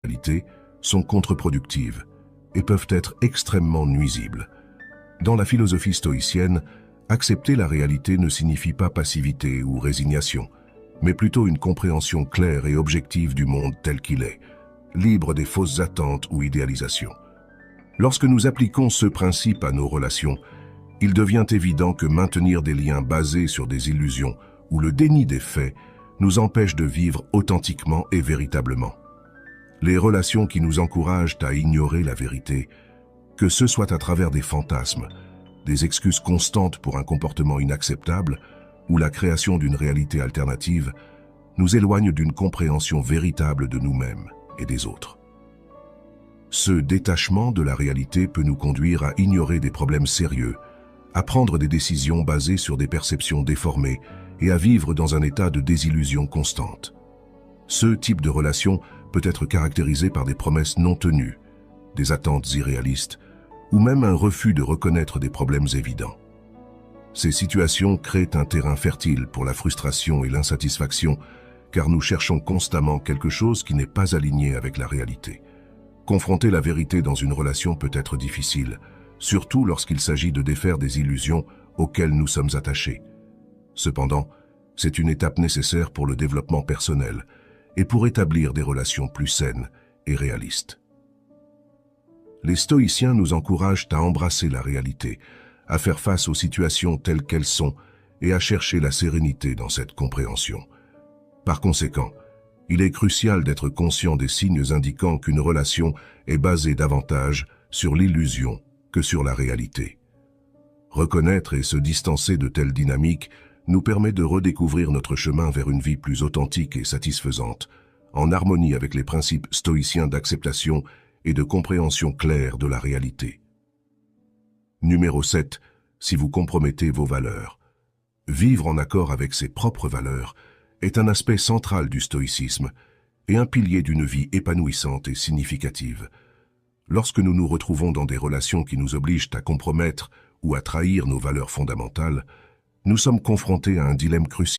réalité sont contre-productives et peuvent être extrêmement nuisibles. Dans la philosophie stoïcienne, accepter la réalité ne signifie pas passivité ou résignation, mais plutôt une compréhension claire et objective du monde tel qu'il est, libre des fausses attentes ou idéalisations. Lorsque nous appliquons ce principe à nos relations, il devient évident que maintenir des liens basés sur des illusions ou le déni des faits nous empêche de vivre authentiquement et véritablement. Les relations qui nous encouragent à ignorer la vérité, que ce soit à travers des fantasmes, des excuses constantes pour un comportement inacceptable ou la création d'une réalité alternative, nous éloignent d'une compréhension véritable de nous-mêmes et des autres. Ce détachement de la réalité peut nous conduire à ignorer des problèmes sérieux, à prendre des décisions basées sur des perceptions déformées et à vivre dans un état de désillusion constante. Ce type de relation peut être caractérisé par des promesses non tenues, des attentes irréalistes ou même un refus de reconnaître des problèmes évidents. Ces situations créent un terrain fertile pour la frustration et l'insatisfaction car nous cherchons constamment quelque chose qui n'est pas aligné avec la réalité. Confronter la vérité dans une relation peut être difficile, surtout lorsqu'il s'agit de défaire des illusions auxquelles nous sommes attachés. Cependant, c'est une étape nécessaire pour le développement personnel et pour établir des relations plus saines et réalistes. Les stoïciens nous encouragent à embrasser la réalité, à faire face aux situations telles qu'elles sont et à chercher la sérénité dans cette compréhension. Par conséquent, il est crucial d'être conscient des signes indiquant qu'une relation est basée davantage sur l'illusion que sur la réalité. Reconnaître et se distancer de telles dynamiques nous permet de redécouvrir notre chemin vers une vie plus authentique et satisfaisante, en harmonie avec les principes stoïciens d'acceptation et de compréhension claire de la réalité. Numéro 7. Si vous compromettez vos valeurs. Vivre en accord avec ses propres valeurs est un aspect central du stoïcisme et un pilier d'une vie épanouissante et significative. Lorsque nous nous retrouvons dans des relations qui nous obligent à compromettre ou à trahir nos valeurs fondamentales, nous sommes confrontés à un dilemme crucial.